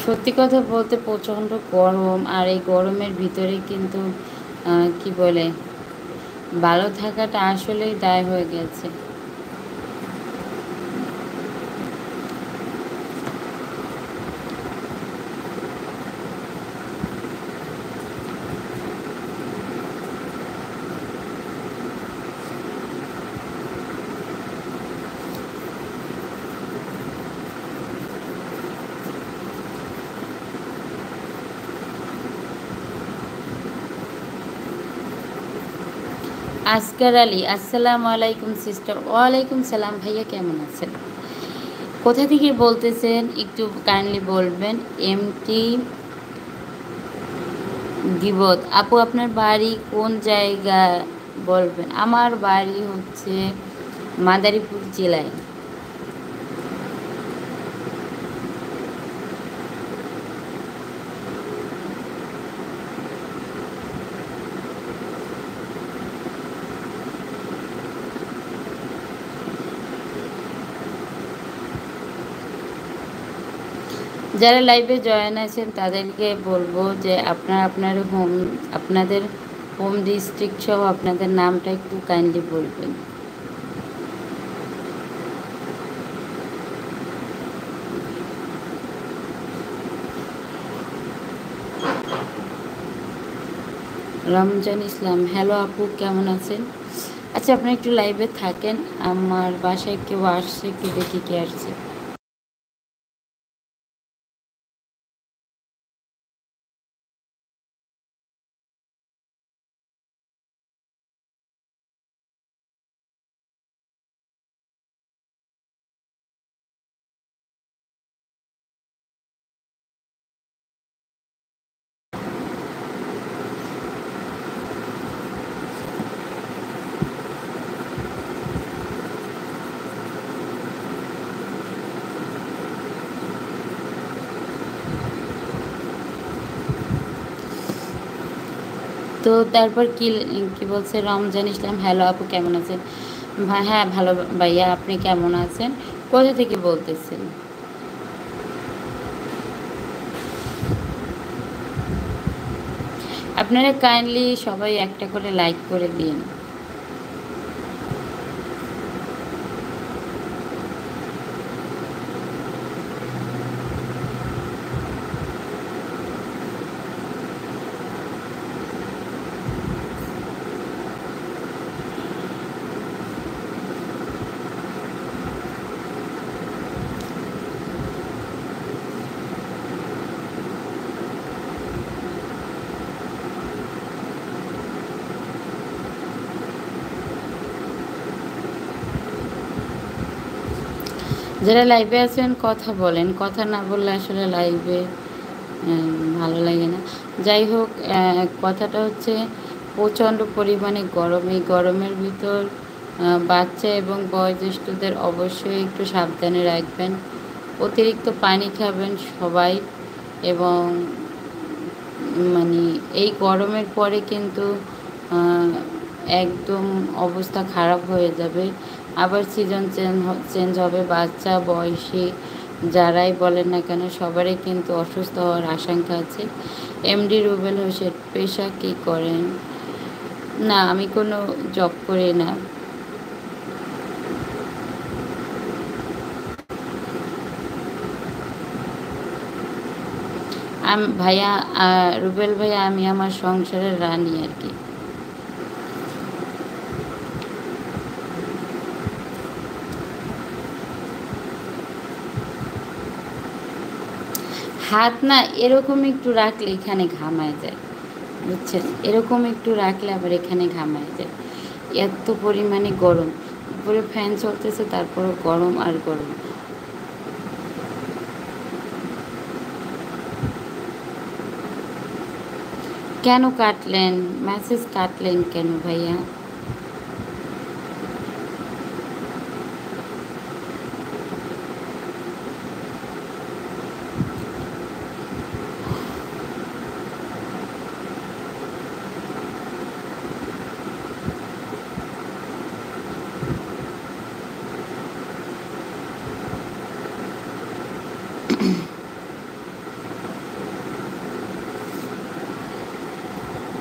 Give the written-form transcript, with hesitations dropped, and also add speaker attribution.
Speaker 1: সত্যি কথা বলতে প্রচণ্ড গরম, আর এই গরমের ভিতরে কিন্তু কি বলে, ভালো থাকাটা আসলেই দায় হয়ে গেছে। আসগার আলী, আসসালামু আলাইকুম সিস্টার। ওয়ালাইকুম সালাম ভাইয়া, কেমন আছেন? কোথা থেকে বলতেছেন একটু কাইন্ডলি বলবেন। এমটি গিবত আপু, আপনার বাড়ি কোন জায়গা বলবেন? আমার বাড়ি হচ্ছে মাদারীপুর জেলায়। যারা লাইভে জয়েন আছেন তাদেরকে বলবো যে আপনাদের হোম ডিস্ট্রিক্ট সহ আপনাদের নামটা একটু কাইন্ডলি বলবেন। রমজান ইসলাম, হ্যালো আপু, কেমন আছেন? আচ্ছা, আপনি একটু লাইভে থাকেন, আমার বাসায় কেউ আসছে, একটু দেখি কে আসছে। তো তারপর কি কি বলছে রমজান ইসলাম, হ্যালো আপু, কেমন আছেন? হ্যাঁ ভালো ভাইয়া, আপনি কেমন আছেন? কোথা থেকে বলতেছেন? আপনারা কাইন্ডলি সবাই একটা করে লাইক করে দিন। যারা লাইভে আছেন কথা বলেন, কথা না বললে আসলে লাইভে ভালো লাগে না। যাই হোক, কথাটা হচ্ছে প্রচণ্ড পরিমাণে গরম। এই গরমের ভিতর বাচ্চা এবং বয়োজ্যেষ্ঠদের অবশ্যই একটু সাবধানে রাখবেন। অতিরিক্ত পানি খাবেন সবাই। এবং মানে এই গরমের পরে কিন্তু আহ, একদম অবস্থা খারাপ হয়ে যাবে। আবার সিজন চেঞ্জ হবে, বাচ্চা বয়সী যারাই বলেন না কেন সবারই কিন্তু অসুস্থ হওয়ার আশঙ্কা আছে। এমডি রুবেল হোসেন, পেশা কী করেন? না, আমি কোনো জব করি না। ভাইয়া, রুবেল ভাইয়া, আমি আমার সংসারের রানী আর কি। হাত না এরকম একটু রাখলে এখানে ঘামায় যায়, বুঝছেন? এরকম একটু রাখলে আবার এখানে ঘামায় যায়। এত পরিমাণে গরম, উপরে ফ্যান চলতেছে তারপরও গরম আর গরম। কেন কাটলেন? মেসেজ কাটলেন কেন ভাইয়া?